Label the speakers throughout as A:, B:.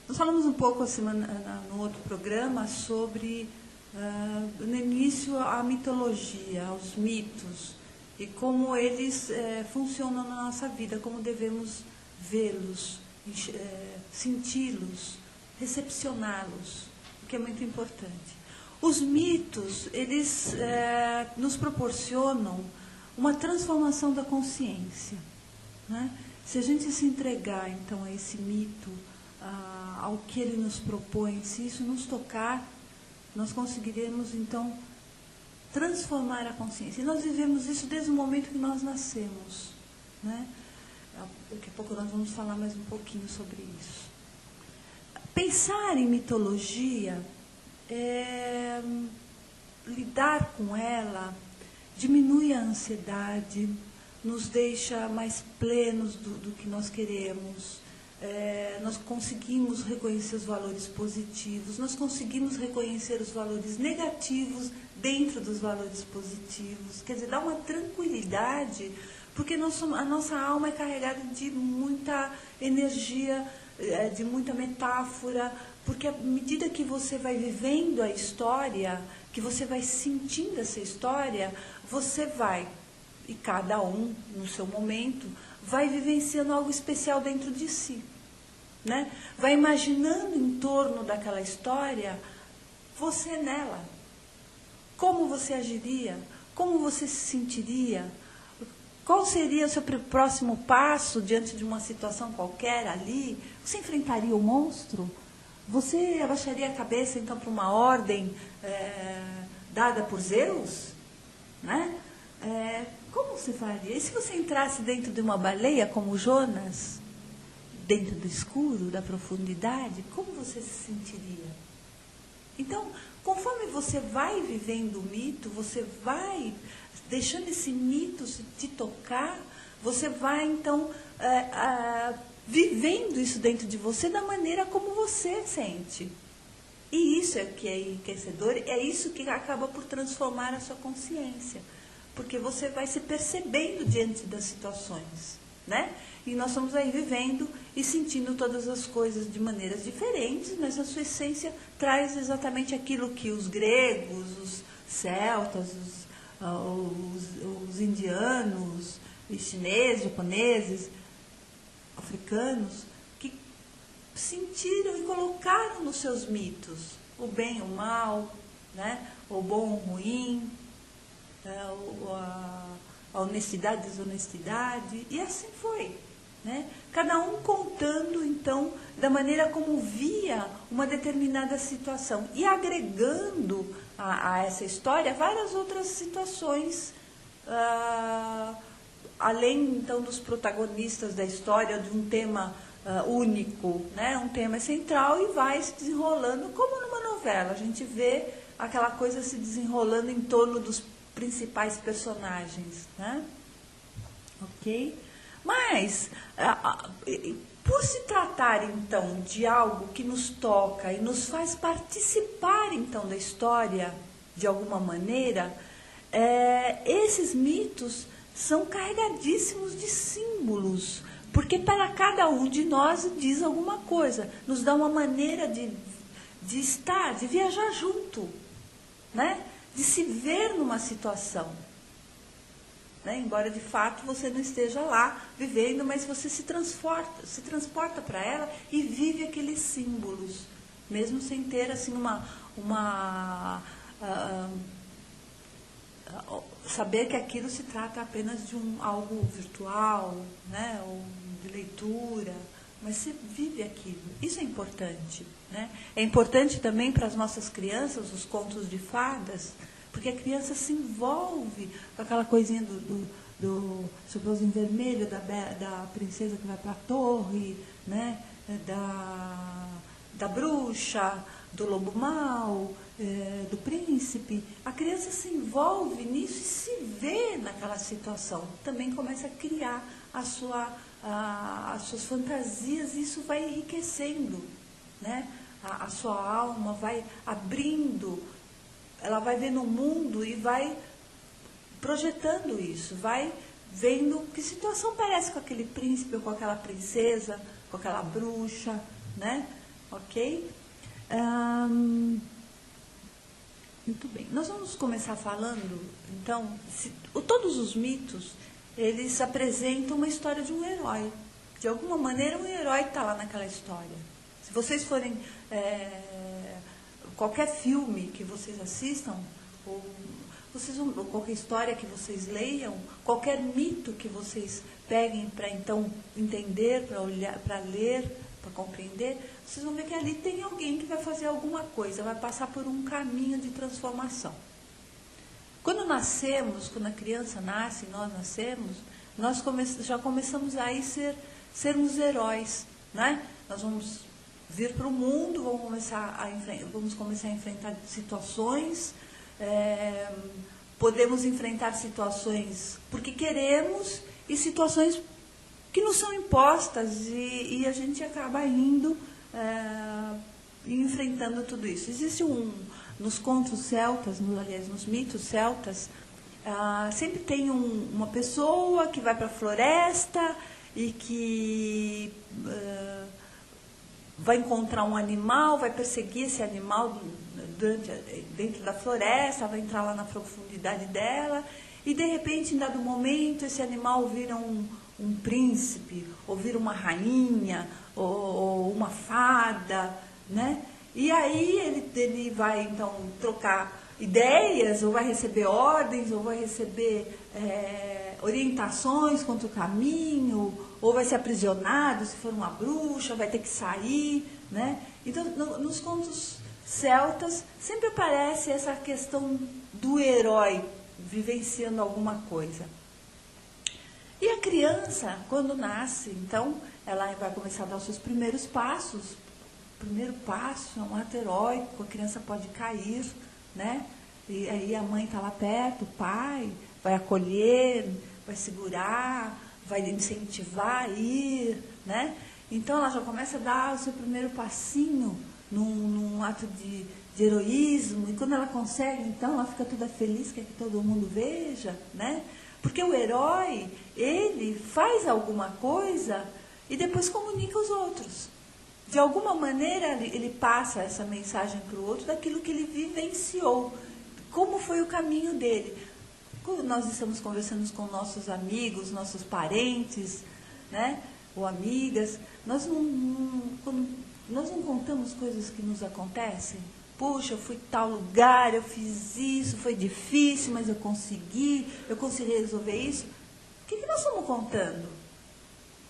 A: Nós falamos um pouco no outro programa sobre, no início, a mitologia, os mitos, e como eles funcionam na nossa vida, como devemos vê-los, senti-los, recepcioná-los, o que é muito importante. Os mitos, eles nos proporcionam uma transformação da consciência, né? Se a gente se entregar, então, a esse mito, ao que ele nos propõe, se isso nos tocar, nós conseguiremos, então, transformar a consciência. E nós vivemos isso desde o momento que nós nascemos, né? Daqui a pouco nós vamos falar mais um pouquinho sobre isso. Pensar em mitologia, lidar com ela, diminui a ansiedade, nos deixa mais plenos do que nós queremos. Nós conseguimos reconhecer os valores positivos, nós conseguimos reconhecer os valores negativos dentro dos valores positivos. Quer dizer, dá uma tranquilidade, porque a nossa alma é carregada de muita energia, de muita metáfora, porque à medida que você vai vivendo a história, que você vai sentindo essa história, você vai, e cada um no seu momento, vai vivenciando algo especial dentro de si, né? Vai imaginando em torno daquela história, você nela. Como você agiria? Como você se sentiria? Qual seria o seu próximo passo diante de uma situação qualquer ali? Você enfrentaria o monstro? Você abaixaria a cabeça, então, para uma ordem dada por Zeus? Né? Como você faria? E se você entrasse dentro de uma baleia, como Jonas, dentro do escuro, da profundidade, como você se sentiria? Então, conforme você vai vivendo o mito, você vai deixando esse mito te tocar, você vai, então, vivendo isso dentro de você da maneira como você sente. E isso é que é enriquecedor, é isso que acaba por transformar a sua consciência. Porque você vai se percebendo diante das situações, né? E nós estamos aí vivendo e sentindo todas as coisas de maneiras diferentes, mas a sua essência traz exatamente aquilo que os gregos, os celtas, os indianos, os chineses, japoneses, africanos, que sentiram e colocaram nos seus mitos o bem e o mal, né? O bom e o ruim, a honestidade e a desonestidade, e assim foi, né? Cada um contando, então, da maneira como via uma determinada situação e agregando a essa história várias outras situações, além, então, dos protagonistas da história, de um tema único, né? Um tema central, e vai se desenrolando como numa novela. A gente vê aquela coisa se desenrolando em torno dos principais personagens, né? Ok? Mas, por se tratar, então, de algo que nos toca e nos faz participar, então, da história, de alguma maneira, esses mitos são carregadíssimos de símbolos, porque para cada um de nós diz alguma coisa, nos dá uma maneira de estar, de viajar junto, né? De se ver numa situação, né? Embora de fato você não esteja lá vivendo, mas você se transporta para ela e vive aqueles símbolos, mesmo sem ter assim saber que aquilo se trata apenas de algo virtual, né? Ou de leitura, mas você vive aquilo. Isso é importante, né? É importante também para as nossas crianças, os contos de fadas, porque a criança se envolve com aquela coisinha do Chapeuzinho Vermelho, da princesa que vai para a torre, né? Da bruxa, do lobo mau, do príncipe. A criança se envolve nisso e se vê naquela situação. Também começa a criar as suas fantasias, e isso vai enriquecendo, né? A sua alma vai abrindo, ela vai vendo o mundo e vai projetando isso, vai vendo que situação parece com aquele príncipe ou com aquela princesa, com aquela bruxa, né? Ok? Muito bem. Nós vamos começar falando, então, todos os mitos, eles apresentam uma história de um herói. De alguma maneira, um herói está lá naquela história. Se vocês forem... qualquer filme que vocês assistam, ou qualquer história que vocês leiam, qualquer mito que vocês peguem para, então, entender, para olhar, para ler, para compreender, vocês vão ver que ali tem alguém que vai fazer alguma coisa, vai passar por um caminho de transformação. Quando nascemos, quando a criança nasce, nós nascemos, nós já começamos a sermos heróis, né? Nós vamos vir para o mundo, vamos começar a enfrentar situações, podemos enfrentar situações porque queremos e situações que nos são impostas e a gente acaba indo e enfrentando tudo isso. Existe nos contos celtas, aliás, nos mitos celtas, sempre tem uma pessoa que vai para a floresta e que vai encontrar um animal, vai perseguir esse animal dentro da floresta, vai entrar lá na profundidade dela, e de repente, em dado momento, esse animal vira um príncipe, ou vira uma rainha, ou uma fada, né? E aí ele vai, então, trocar ideias, ou vai receber ordens, ou vai receber orientações quanto ao caminho, ou vai ser aprisionado, se for uma bruxa, vai ter que sair, né? Então, nos contos celtas, sempre aparece essa questão do herói vivenciando alguma coisa. E a criança, quando nasce, então, ela vai começar a dar os seus primeiros passos. O primeiro passo é um ato heróico, a criança pode cair, né? E aí a mãe está lá perto, o pai vai acolher, vai segurar, vai incentivar a ir, né? Então ela já começa a dar o seu primeiro passinho num ato de heroísmo, e quando ela consegue, então ela fica toda feliz, quer que todo mundo veja, né? Porque o herói, ele faz alguma coisa e depois comunica aos outros. De alguma maneira ele passa essa mensagem para o outro daquilo que ele vivenciou, como foi o caminho dele. Quando nós estamos conversando com nossos amigos, nossos parentes, né, ou amigas, nós não contamos coisas que nos acontecem. Puxa, eu fui em tal lugar, eu fiz isso, foi difícil, mas eu consegui resolver isso. O que nós estamos contando?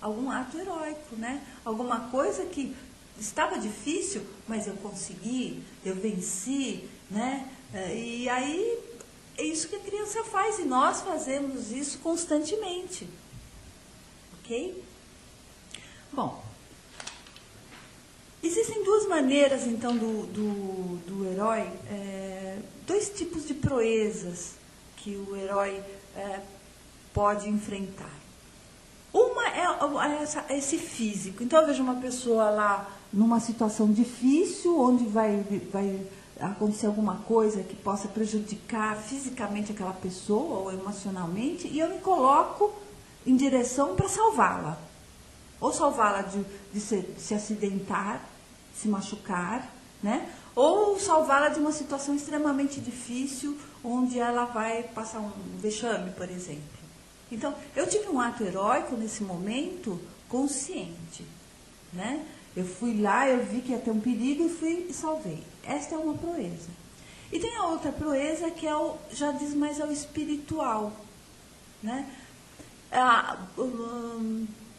A: Algum ato heróico, né? Alguma coisa que estava difícil, mas eu consegui, eu venci, né? E aí é isso que a criança faz, e nós fazemos isso constantemente. Ok? Bom, existem duas maneiras, então, do herói, dois tipos de proezas que o herói pode enfrentar. Uma é esse físico. Então, eu vejo uma pessoa lá numa situação difícil, onde vai acontecer alguma coisa que possa prejudicar fisicamente aquela pessoa ou emocionalmente, e eu me coloco em direção para salvá-la. Ou salvá-la de se acidentar, se machucar, né? Ou salvá-la de uma situação extremamente difícil, onde ela vai passar um vexame, por exemplo. Então, eu tive um ato heróico nesse momento consciente, né? Eu fui lá, eu vi que ia ter um perigo e fui e salvei. Esta é uma proeza. E tem a outra proeza que já diz mais ao espiritual, né?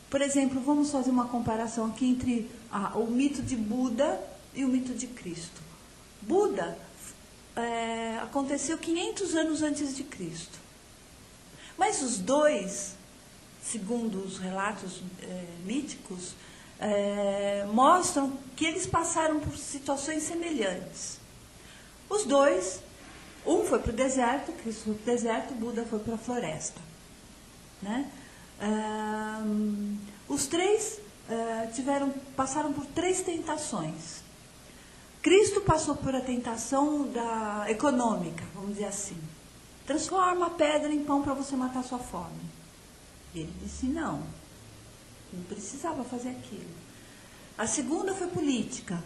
A: Por exemplo, vamos fazer uma comparação aqui entre o mito de Buda e o mito de Cristo. Buda aconteceu 500 anos antes de Cristo. Mas os dois, segundo os relatos míticos, mostram que eles passaram por situações semelhantes. Os dois, um foi para o deserto, Cristo foi para o deserto, Buda foi para a floresta, né? Os três passaram por 3 tentações. Cristo passou por a tentação econômica, vamos dizer assim. Transforma a pedra em pão para você matar sua fome. Ele disse não precisava fazer aquilo. A segunda foi política.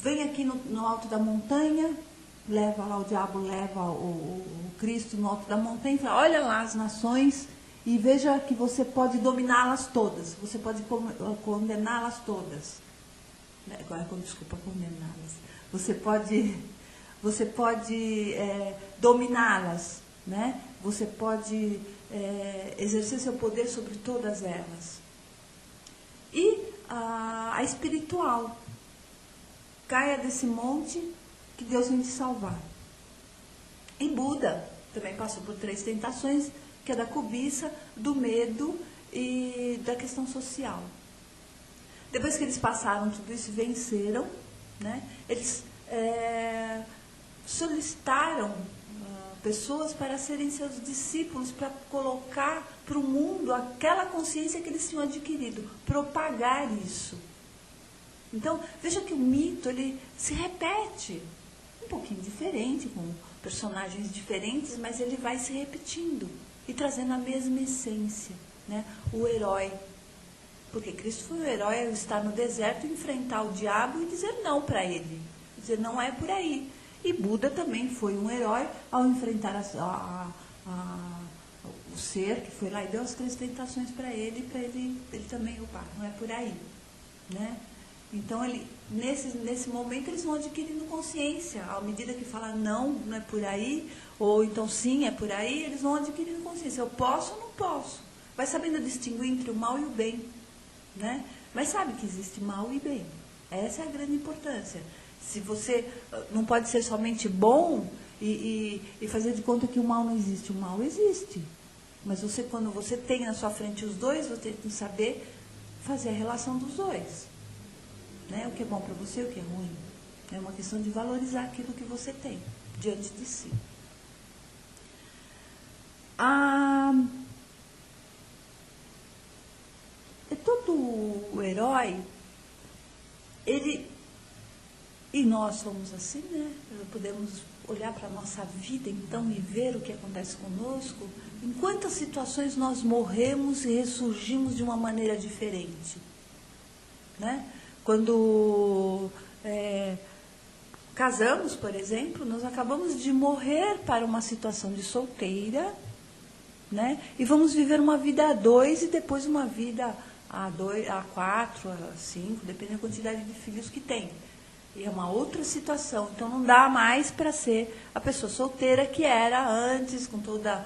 A: vem aqui no alto da montanha, leva lá, o diabo leva o Cristo no alto da montanha e fala, olha lá as nações e veja que você pode dominá-las todas, você pode condená-las todas. Desculpa, condená-las. Você pode dominá-las, né? Você pode exercer seu poder sobre todas elas. E a espiritual, caia desse monte que Deus vem te salvar. E Buda também passou por 3 tentações, que é da cobiça, do medo e da questão social. Depois que eles passaram tudo isso e venceram, né, eles solicitaram pessoas para serem seus discípulos, para colocar para o mundo aquela consciência que eles tinham adquirido, propagar isso. Então, veja que o mito, ele se repete, um pouquinho diferente, com personagens diferentes, mas ele vai se repetindo e trazendo a mesma essência, né? O herói. Porque Cristo foi o herói ao estar no deserto, enfrentar o diabo e dizer não para ele. Dizer, não é por aí. E Buda também foi um herói ao enfrentar o ser que foi lá e deu as 3 tentações para ele também, opa, não é por aí, né? Então, nesse momento, eles vão adquirindo consciência. À medida que fala não é por aí, ou então sim, é por aí, eles vão adquirindo consciência. Eu posso ou não posso? Vai sabendo distinguir entre o mal e o bem, né? Mas sabe que existe mal e bem. Essa é a grande importância. Se você não pode ser somente bom e fazer de conta que o mal não existe. O mal existe. Mas quando você tem na sua frente os dois, você tem que saber fazer a relação dos dois. Né? O que é bom para você e o que é ruim. É uma questão de valorizar aquilo que você tem diante de si. Todo herói, e nós somos assim, né? Podemos olhar para a nossa vida, então, e ver o que acontece conosco. Em quantas situações nós morremos e ressurgimos de uma maneira diferente, né? Quando casamos, por exemplo, nós acabamos de morrer para uma situação de solteira, né? E vamos viver uma vida a 2 e depois uma vida a 4, a 5, depende da quantidade de filhos que tem. E é uma outra situação. Então, não dá mais para ser a pessoa solteira que era antes, com toda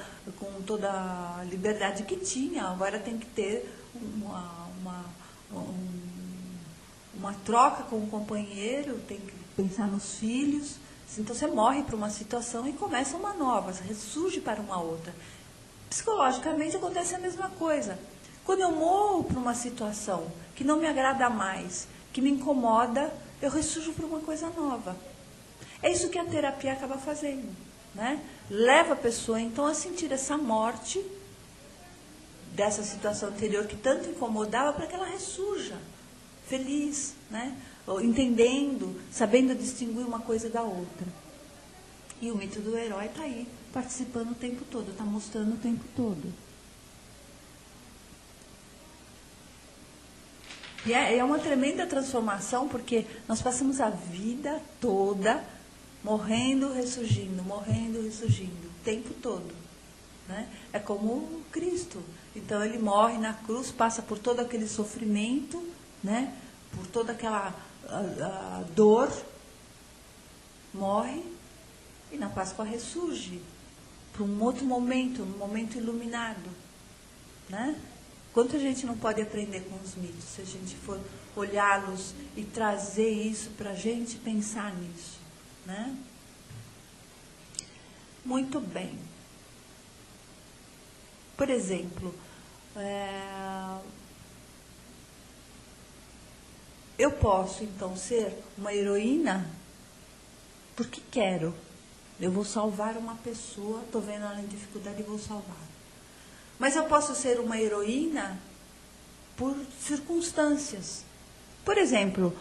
A: a liberdade que tinha. Agora tem que ter uma troca com o companheiro, tem que pensar nos filhos. Então, você morre para uma situação e começa uma nova, você ressurge para uma outra. Psicologicamente, acontece a mesma coisa. Quando eu morro para uma situação que não me agrada mais, que me incomoda, eu ressurjo para uma coisa nova. É isso que a terapia acaba fazendo, né? Leva a pessoa, então, a sentir essa morte dessa situação anterior que tanto incomodava, para que ela ressurja, feliz, né? Entendendo, sabendo distinguir uma coisa da outra. E o mito do herói está aí, participando o tempo todo, está mostrando o tempo todo. E é uma tremenda transformação, porque nós passamos a vida toda morrendo, ressurgindo, o tempo todo, né? É como Cristo. Então, ele morre na cruz, passa por todo aquele sofrimento, né? Por toda aquela a dor, morre e na Páscoa ressurge para um outro momento, um momento iluminado, né? Quanto a gente não pode aprender com os mitos, se a gente for olhá-los e trazer isso para a gente pensar nisso, né? Muito bem. Por exemplo, eu posso, então, ser uma heroína porque quero. Eu vou salvar uma pessoa, estou vendo ela em dificuldade e vou salvar. Mas eu posso ser uma heroína por circunstâncias. Por exemplo,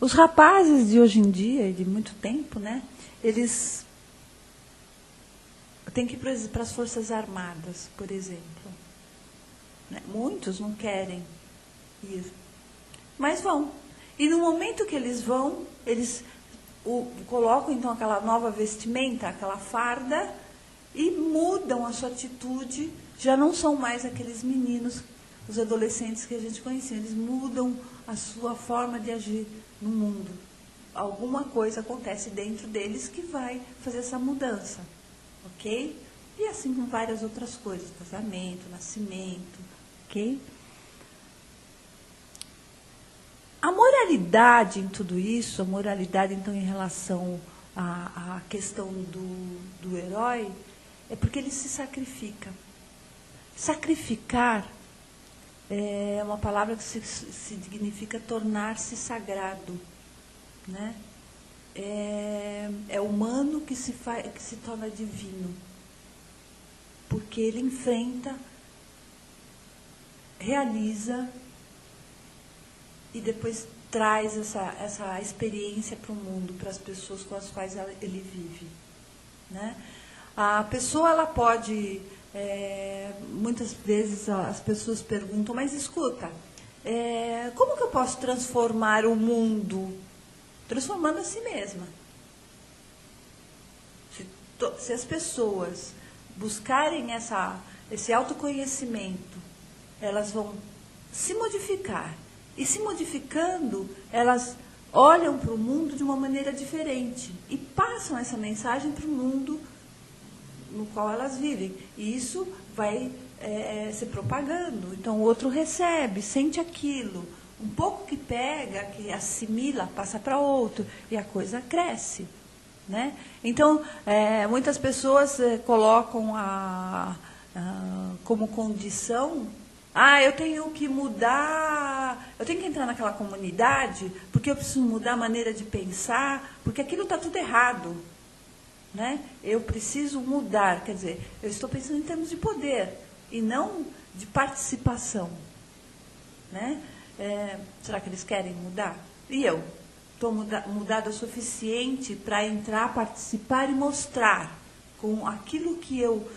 A: os rapazes de hoje em dia, de muito tempo, né, eles têm que ir para as Forças Armadas, por exemplo. Né? Muitos não querem ir, mas vão. E no momento que eles vão, eles colocam então aquela nova vestimenta, aquela farda, e mudam a sua atitude, já não são mais aqueles meninos, os adolescentes que a gente conhecia, eles mudam a sua forma de agir no mundo. Alguma coisa acontece dentro deles que vai fazer essa mudança, ok? E assim com várias outras coisas, casamento, nascimento, ok? A moralidade em tudo isso, a moralidade então em relação à questão do herói, é porque ele se sacrifica. Sacrificar é uma palavra que significa tornar-se sagrado, né? É humano que se torna divino, porque ele enfrenta, realiza e depois traz essa experiência para o mundo, para as pessoas com as quais ele vive, né? A pessoa, ela pode, muitas vezes as pessoas perguntam, mas escuta, como que eu posso transformar o mundo? Transformando a si mesma. Se as pessoas buscarem esse autoconhecimento, elas vão se modificar. E se modificando, elas olham para o mundo de uma maneira diferente e passam essa mensagem para o mundo no qual elas vivem. E isso vai se propagando. Então, o outro recebe, sente aquilo. Um pouco que pega, que assimila, passa para outro. E a coisa cresce, né? Então, muitas pessoas colocam como condição... eu tenho que mudar, eu tenho que entrar naquela comunidade, porque eu preciso mudar a maneira de pensar, porque aquilo está tudo errado. Né? Eu preciso mudar, quer dizer, eu estou pensando em termos de poder, e não de participação. Né? Será que eles querem mudar? E eu? Estou mudada o suficiente para entrar, participar e mostrar com aquilo que eu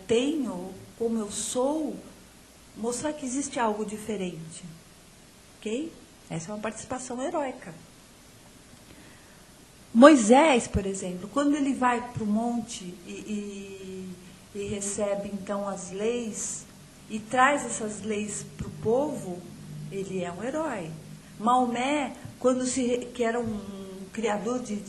A: tenho, como eu sou, mostrar que existe algo diferente. Ok? Essa é uma participação heróica. Moisés, por exemplo, quando ele vai para o monte e recebe, então, as leis, e traz essas leis para o povo, ele é um herói. Maomé, que era um criador de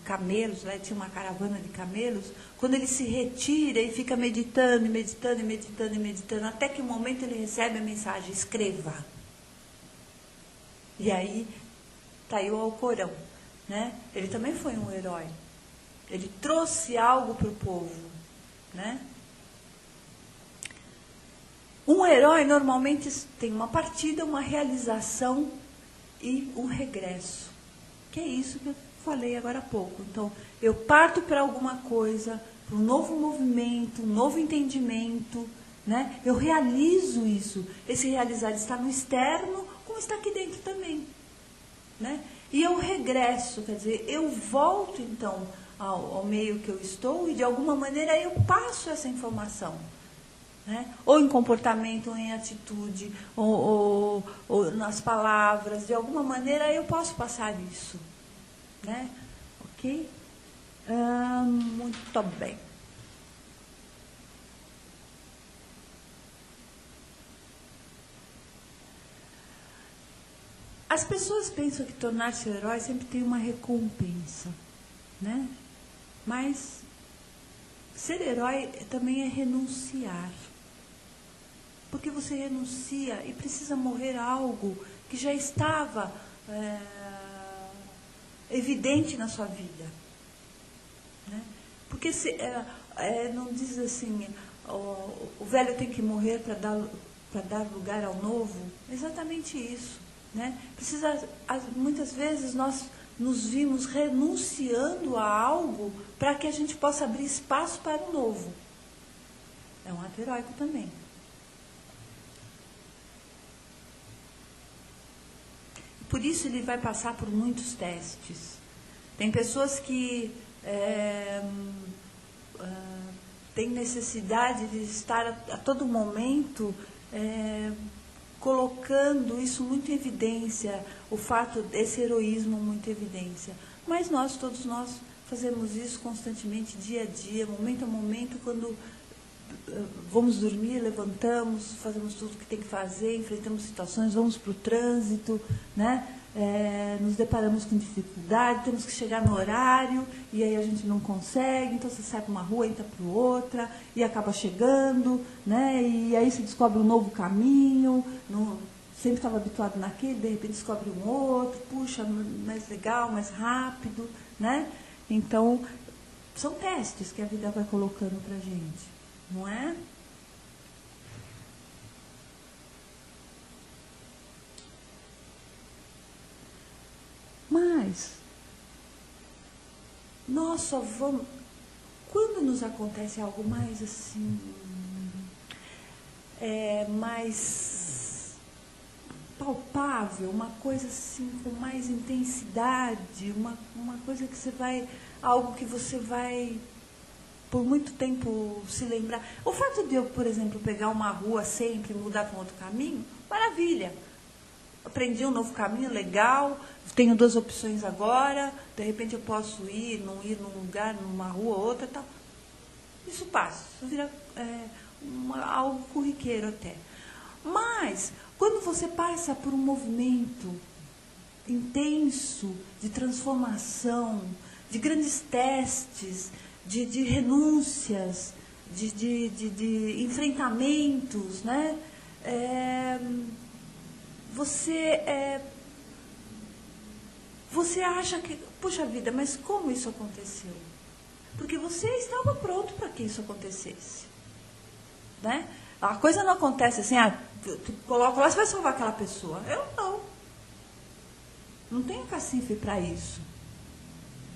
A: camelos, né, tinha uma caravana de camelos, quando ele se retira e fica meditando, meditando, meditando, meditando, até que um momento ele recebe a mensagem, escreva. E aí, está aí o Alcorão. Né? Ele também foi um herói. Ele trouxe algo para o povo. Né? Um herói normalmente tem uma partida, uma realização e um regresso. Que é isso que eu falei agora há pouco. Então, eu parto para alguma coisa, para um novo movimento, um novo entendimento. Né? Eu realizo isso. Esse realizar está no externo, como está aqui dentro também. Né? E eu regresso, quer dizer, eu volto então ao meio que eu estou e de alguma maneira eu passo essa informação. Né? Ou em comportamento, ou em atitude, ou nas palavras, de alguma maneira eu posso passar isso. Né? Ok? Muito bem. As pessoas pensam que tornar-se herói sempre tem uma recompensa, né? Mas ser herói também é renunciar. Porque você renuncia e precisa morrer algo que já estava evidente na sua vida. Né? Porque não diz assim, o velho tem que morrer para dar lugar ao novo. Exatamente isso. Né? Muitas vezes nós nos vimos renunciando a algo para que a gente possa abrir espaço para o novo. É um ato heróico também. Por isso ele vai passar por muitos testes. Tem pessoas que têm necessidade de estar a todo momento colocando isso muito em evidência, o fato desse heroísmo muito em evidência. Mas todos nós, fazemos isso constantemente, dia a dia, momento a momento, quando vamos dormir, levantamos, fazemos tudo o que tem que fazer, enfrentamos situações, vamos para o trânsito, né? Nos deparamos com dificuldade, temos que chegar no horário, e aí a gente não consegue, então você sai para uma rua, entra para outra, e acaba chegando, né? E aí você descobre um novo caminho, sempre estava habituado naquele, de repente descobre um outro, puxa, mais legal, mais rápido, né? Então, são testes que a vida vai colocando para a gente, não é? Mas, nós só vamos... Quando nos acontece algo mais assim... mais palpável, uma coisa assim com mais intensidade, uma coisa que você vai... Algo que você vai, por muito tempo, se lembrar. O fato de eu, por exemplo, pegar uma rua sempre e mudar para um outro caminho, maravilha. Aprendi um novo caminho, legal, tenho 2 opções agora, de repente eu posso não ir num lugar, numa rua, outra, tal. Isso passa, isso vira algo corriqueiro até. Mas, quando você passa por um movimento intenso de transformação, de grandes testes, de renúncias, de enfrentamentos, né? Você acha que, puxa vida, mas como isso aconteceu? Porque você estava pronto para que isso acontecesse. Né? A coisa não acontece assim, tu coloca lá, você vai salvar aquela pessoa. Eu não. Não tenho cacife para isso.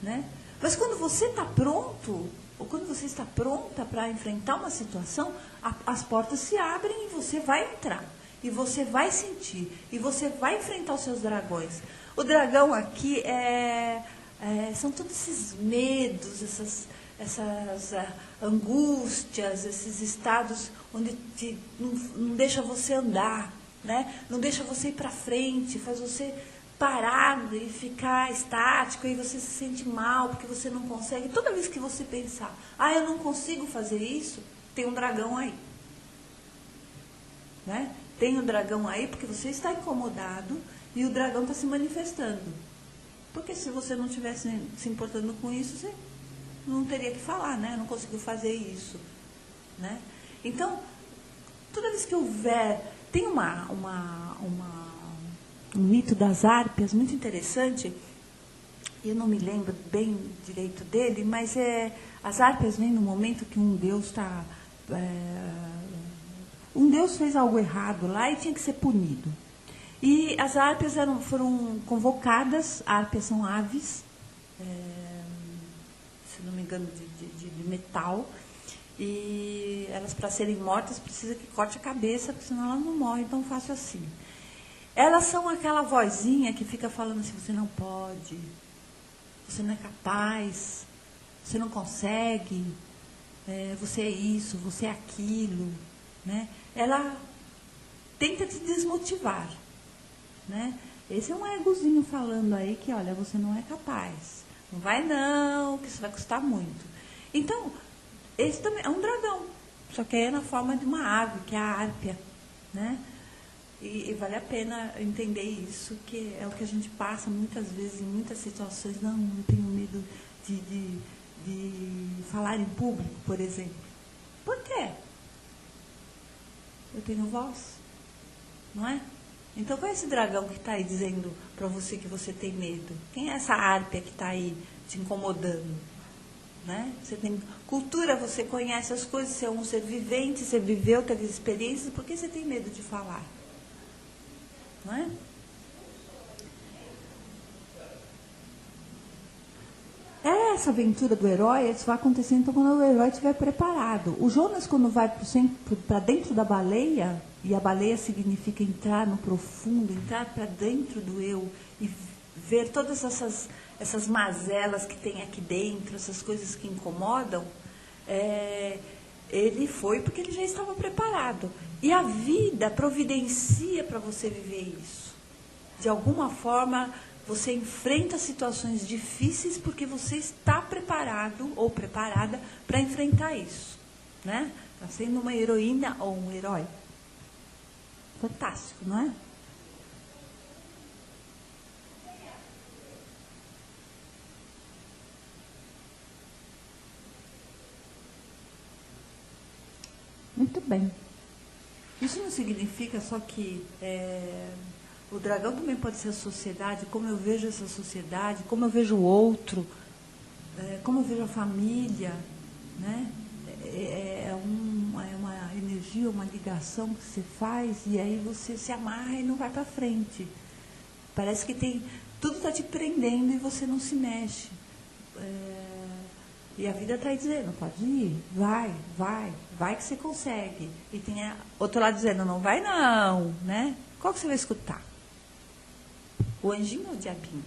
A: Né? Mas quando você está pronto, ou quando você está pronta para enfrentar uma situação, as portas se abrem e você vai entrar. E você vai sentir. E você vai enfrentar os seus dragões. O dragão aqui são todos esses medos, essas angústias, esses estados onde não deixa você andar, né? Não deixa você ir para frente, faz você parar e ficar estático, e você se sente mal porque você não consegue. Toda vez que você pensar, eu não consigo fazer isso, tem um dragão aí. Né? Tem um dragão aí porque você está incomodado e o dragão está se manifestando. Porque se você não estivesse se importando com isso, você não teria que falar, né? Não conseguiu fazer isso. Né? Então, toda vez que houver... Tem um mito das Hárpias muito interessante, eu não me lembro bem direito dele, mas as Hárpias vêm no momento que um deus está... um deus fez algo errado lá e tinha que ser punido. E as Hárpias foram convocadas, Hárpias são aves, se não me engano, de metal, e elas, para serem mortas, precisa que corte a cabeça, porque senão elas não morrem tão fácil assim. Elas são aquela vozinha que fica falando assim, você não pode, você não é capaz, você não consegue, você é isso, você é aquilo. Né? Ela tenta te desmotivar. Né? Esse é um egozinho falando aí que, olha, você não é capaz. Não vai não, que isso vai custar muito. Então, esse também é um dragão, só que é na forma de uma ave, que é a Hárpia. Né? E vale a pena entender isso, que é o que a gente passa muitas vezes, em muitas situações. Não, eu tenho medo de falar em público, por exemplo. Por quê? Eu tenho voz, não é? Então, qual é esse dragão que está aí dizendo para você que você tem medo? Quem é essa Hárpia que está aí te incomodando? Né? Você tem cultura, você conhece as coisas, você é um ser vivente, você viveu, teve experiências, por que você tem medo de falar? Não é? Essa aventura do herói, isso vai acontecer então quando o herói estiver preparado. O Jonas, quando vai para dentro da baleia, e a baleia significa entrar no profundo, entrar para dentro do eu, e ver todas essas mazelas que tem aqui dentro, essas coisas que incomodam, ele foi porque ele já estava preparado. E a vida providencia para você viver isso. De alguma forma, você enfrenta situações difíceis porque você está preparado ou preparada para enfrentar isso. Né? Está sendo uma heroína ou um herói. Fantástico, não é? Muito bem. Isso não significa só que o dragão também pode ser a sociedade, como eu vejo essa sociedade, como eu vejo o outro, como eu vejo a família, né? É uma energia, uma ligação que você faz e aí você se amarra e não vai para frente. Parece que tudo está te prendendo e você não se mexe. E a vida está aí dizendo, pode ir, vai que você consegue. E tem outro lado dizendo, não vai não, né? Qual que você vai escutar? O anjinho ou o diabinho?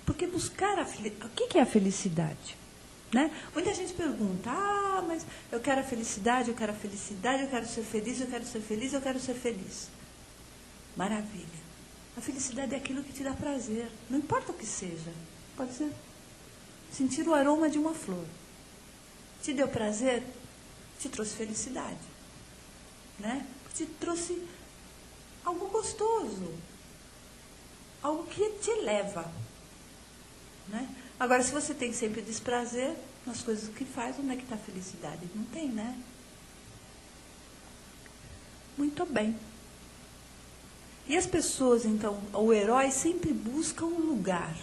A: Porque buscar o que é a felicidade? Né? Muita gente pergunta, mas eu quero a felicidade, eu quero ser feliz, eu quero ser feliz, eu quero ser feliz. Maravilha. A felicidade é aquilo que te dá prazer, não importa o que seja. Pode ser sentir o aroma de uma flor. Te deu prazer? Te trouxe felicidade. Né? Te trouxe algo gostoso. Algo que te eleva. Né? Agora, se você tem sempre desprazer nas coisas que faz, onde é que está a felicidade? Não tem, né? Muito bem. E as pessoas, então, o herói sempre busca um lugar.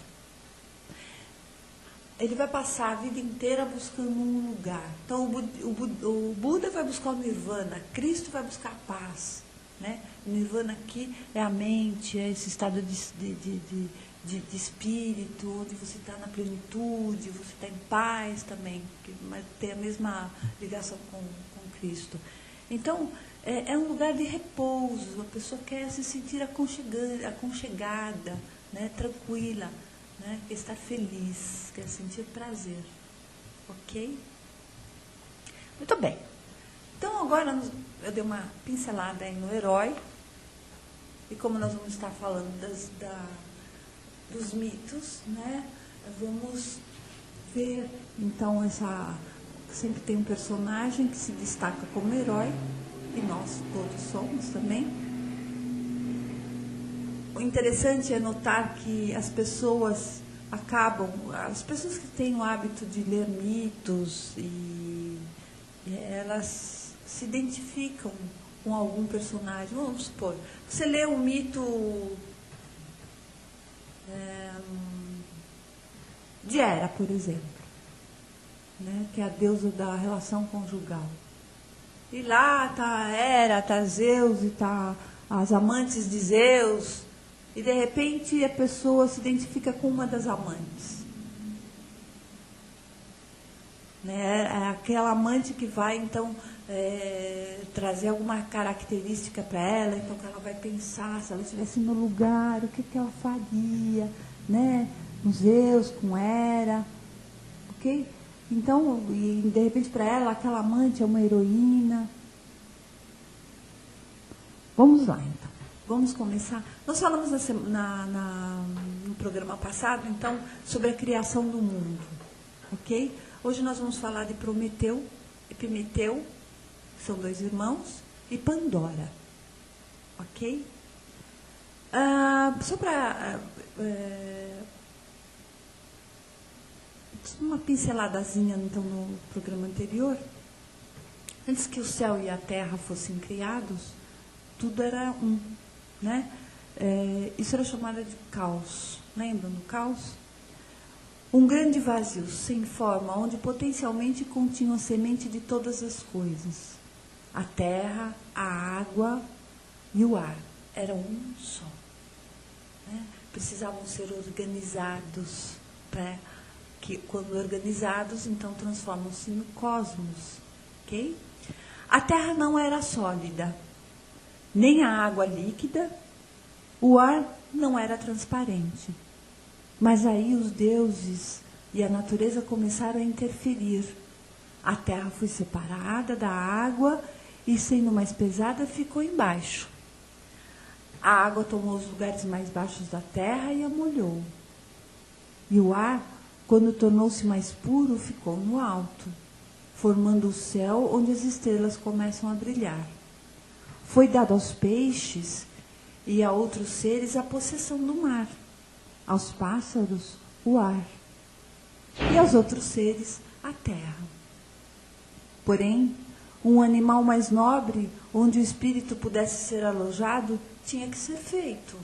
A: Ele vai passar a vida inteira buscando um lugar. Então, o Buda vai buscar o Nirvana, Cristo vai buscar a paz. Né? O Nirvana aqui é a mente, é esse estado de espírito, onde você está na plenitude, você está em paz também, mas tem a mesma ligação com Cristo. Então, é um lugar de repouso, a pessoa quer se sentir aconchegada, né, tranquila, né, quer estar feliz, quer sentir prazer. Ok? Muito bem. Então, agora eu dei uma pincelada aí no herói, e como nós vamos estar falando dos mitos, né, vamos ver, então, sempre tem um personagem que se destaca como herói, e nós todos somos também. O interessante é notar que as pessoas que têm o hábito de ler mitos, e elas se identificam com algum personagem. Vamos supor, você lê um mito de Hera, por exemplo, né, que é a deusa da relação conjugal. E lá está Hera, está Zeus, e está as amantes de Zeus, e de repente a pessoa se identifica com uma das amantes. Né? É aquela amante que vai, então, trazer alguma característica para ela, então que ela vai pensar, se ela estivesse no lugar, o que ela faria, né? Com Zeus, com Hera, ok? Então, e de repente para ela, aquela amante é uma heroína. Vamos lá, então. Vamos começar. Nós falamos no programa passado, então, sobre a criação do mundo, ok? Hoje nós vamos falar de Prometeu, Epimeteu, que são 2 irmãos, e Pandora, ok? Só para uma pinceladazinha, então, no programa anterior. Antes que o céu e a terra fossem criados, tudo era um, né? Isso era chamado de caos. Lembram do caos? Um grande vazio, sem forma, onde potencialmente continha a semente de todas as coisas. A terra, a água e o ar. Eram um só. Né? Precisavam ser organizados que, quando organizados, então transformam-se no cosmos. Okay? A terra não era sólida, nem a água líquida, o ar não era transparente. Mas aí os deuses e a natureza começaram a interferir, A terra foi separada da água e, sendo mais pesada, ficou embaixo. A água tomou os lugares mais baixos da terra e a molhou. E o ar, quando tornou-se mais puro, ficou no alto, formando o céu onde as estrelas começam a brilhar. Foi dado aos peixes e a outros seres a possessão do mar, aos pássaros o ar, e aos outros seres a terra. Porém, um animal mais nobre, onde o espírito pudesse ser alojado, tinha que ser feito.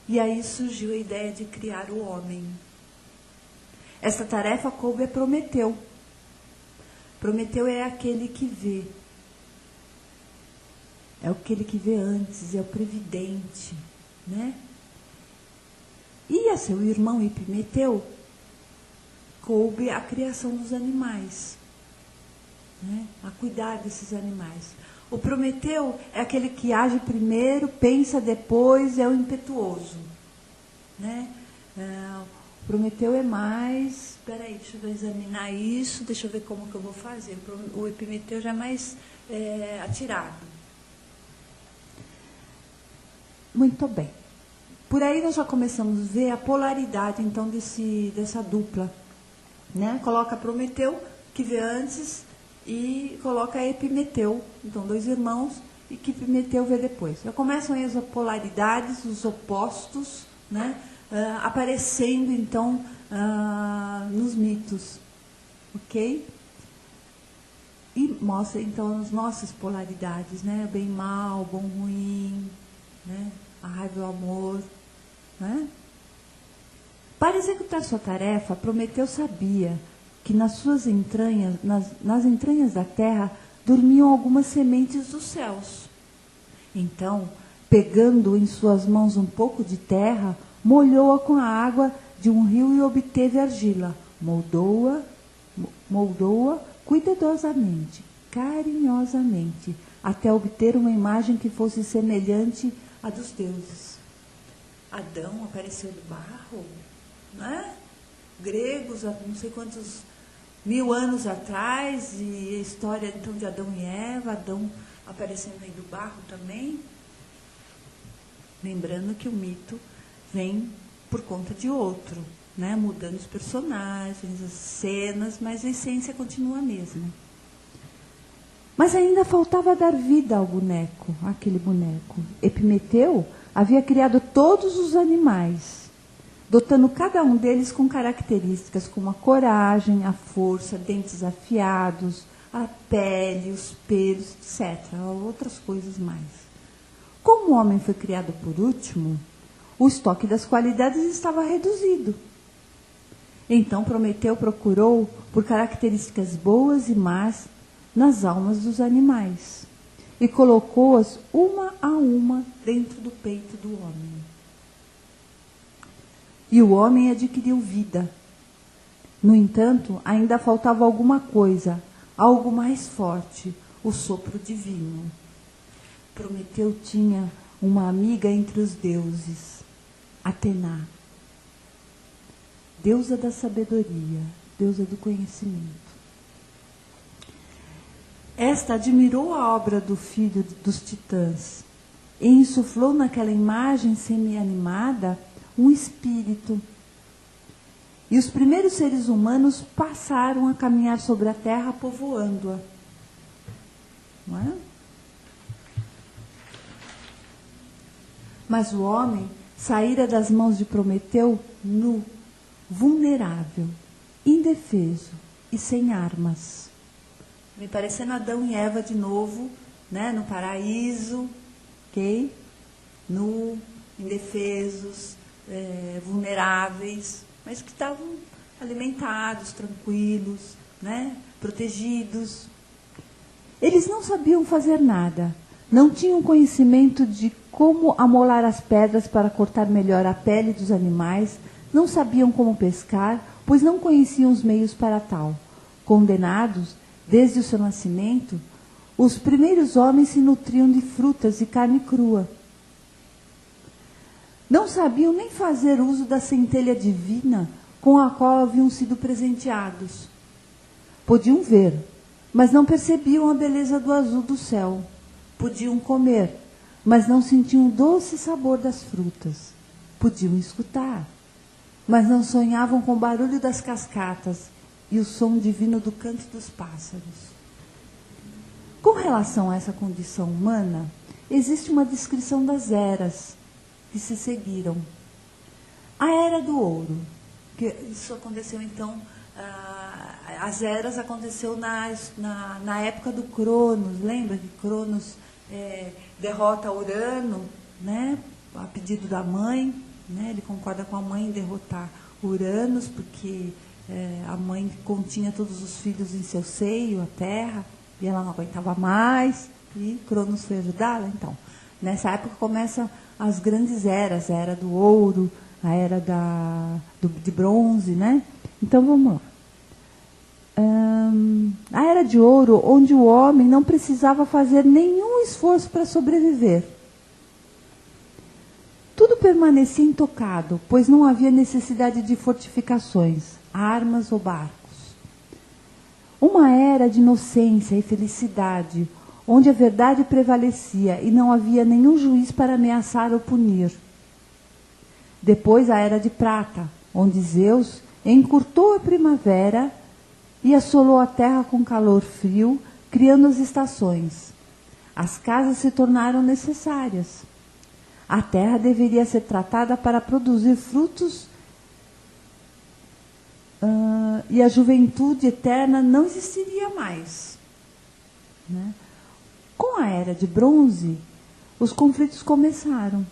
A: E aí surgiu a ideia de criar o homem. Esta tarefa coube a Prometeu. Prometeu é aquele que vê. É aquele que vê antes, é o previdente, né? E a seu irmão Epimeteu coube a criação dos animais, né? A cuidar desses animais. O Prometeu é aquele que age primeiro, pensa depois, é o impetuoso, né? O Prometeu é mais... Espera aí, deixa eu examinar isso, deixa eu ver como que eu vou fazer. O Epimeteu já é mais atirado. Muito bem. Por aí nós já começamos a ver a polaridade, então, dessa dupla, né? Coloca Prometeu, que vê antes, e coloca Epimeteu, então, dois irmãos, e que Epimeteu vê depois. Já começam aí as polaridades, os opostos, né? Aparecendo, então, nos mitos, ok? E mostra, então, as nossas polaridades, né? Bem e mal, bom e ruim, né? A raiva e o amor, né? Para executar sua tarefa, Prometeu sabia que nas suas entranhas, nas entranhas da terra, dormiam algumas sementes dos céus. Então, pegando em suas mãos um pouco de terra, molhou-a com a água de um rio e obteve argila. Moldou-a cuidadosamente, carinhosamente, até obter uma imagem que fosse semelhante à dos deuses. Adão apareceu do barro, né? Gregos, há não sei quantos 1000 anos atrás, e a história então de Adão e Eva, Adão aparecendo aí do barro também. Lembrando que o mito vem por conta de outro, né? Mudando os personagens, as cenas, mas a essência continua a mesma. Mas ainda faltava dar vida ao boneco, àquele boneco. Epimeteu havia criado todos os animais, dotando cada um deles com características como a coragem, a força, dentes afiados, a pele, os pelos, etc. Outras coisas mais. Como o homem foi criado por último, o estoque das qualidades estava reduzido. Então Prometeu procurou por características boas e más nas almas dos animais e colocou-as uma a uma dentro do peito do homem. E o homem adquiriu vida. No entanto, ainda faltava alguma coisa, algo mais forte, o sopro divino. Prometeu tinha uma amiga entre os deuses, Atena, deusa da sabedoria, deusa do conhecimento. Esta admirou a obra do filho dos titãs e insuflou naquela imagem semi-animada um espírito. E os primeiros seres humanos passaram a caminhar sobre a terra povoando-a. Não é? Mas o homem saíra das mãos de Prometeu nu, vulnerável, indefeso e sem armas. Me parecendo Adão e Eva de novo, né, no paraíso, ok? Nu, indefesos, vulneráveis, mas que estavam alimentados, tranquilos, né, protegidos. Eles não sabiam fazer nada, não tinham conhecimento de como amolar as pedras para cortar melhor a pele dos animais, não sabiam como pescar, pois não conheciam os meios para tal. Condenados, desde o seu nascimento, os primeiros homens se nutriam de frutas e carne crua. Não sabiam nem fazer uso da centelha divina com a qual haviam sido presenteados. Podiam ver, mas não percebiam a beleza do azul do céu. Podiam comer, mas não sentiam o doce sabor das frutas. Podiam escutar, mas não sonhavam com o barulho das cascatas e o som divino do canto dos pássaros. Com relação a essa condição humana, existe uma descrição das eras que se seguiram. A Era do Ouro, que isso aconteceu então, as eras aconteceu na época do Cronos. Lembra que Cronos derrota Urano, né, a pedido da mãe, né, ele concorda com a mãe em derrotar Uranus, porque a mãe continha todos os filhos em seu seio, a Terra, e ela não aguentava mais, e Cronos foi ajudá-la. Então, nessa época começam as grandes eras, a Era do Ouro, a Era de Bronze, né? Então, vamos lá. A Era de Ouro, onde o homem não precisava fazer nenhum esforço para sobreviver. Tudo permanecia intocado, pois não havia necessidade de fortificações, armas ou barcos. Uma era de inocência e felicidade, onde a verdade prevalecia e não havia nenhum juiz para ameaçar ou punir. Depois a Era de Prata, onde Zeus encurtou a primavera e assolou a terra com calor frio, criando as estações. As casas se tornaram necessárias. A terra deveria ser tratada para produzir frutos e a juventude eterna não existiria mais. Né? Com a Era de Bronze, os conflitos começaram.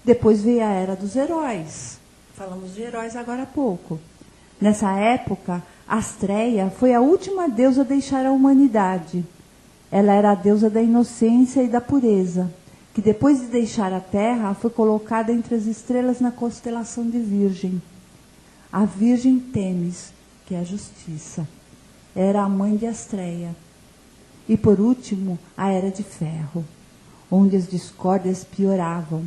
A: Depois veio a Era dos Heróis. Falamos de heróis agora há pouco. Nessa época, Astreia foi a última deusa a deixar a humanidade. Ela era a deusa da inocência e da pureza, que depois de deixar a Terra, foi colocada entre as estrelas na constelação de Virgem. A Virgem Temis, que é a justiça, era a mãe de Astreia. E por último, a Era de Ferro, onde as discórdias pioraram.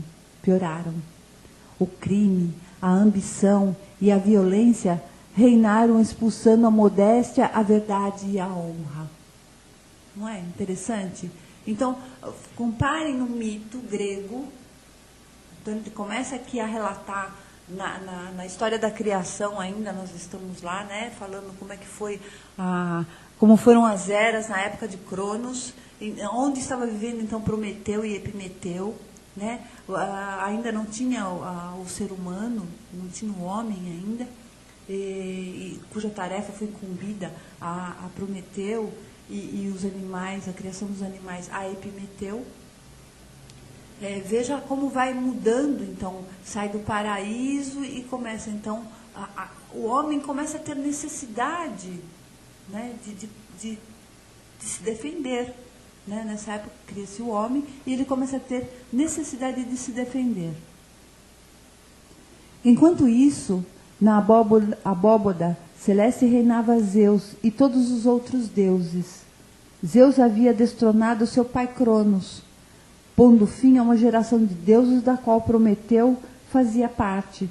A: O crime, a ambição e a violência reinaram, expulsando a modéstia, a verdade e a honra. Não é interessante? Então, comparem no mito grego, então ele começa aqui a relatar na história da criação ainda, nós estamos lá, né, falando como é que foi, como foram as eras na época de Cronos, onde estava vivendo então Prometeu e Epimeteu, né, ainda não tinha o ser humano, não tinha o homem ainda, cuja tarefa foi incumbida a Prometeu e os animais, a criação dos animais a Epimeteu. Veja como vai mudando, então, sai do paraíso e começa, então, o homem começa a ter necessidade, né, de se defender. Né? Nessa época cria-se o homem e ele começa a ter necessidade de se defender. Enquanto isso, na abóboda celeste reinava Zeus e todos os outros deuses. Zeus havia destronado seu pai Cronos, pondo fim a uma geração de deuses da qual Prometeu fazia parte.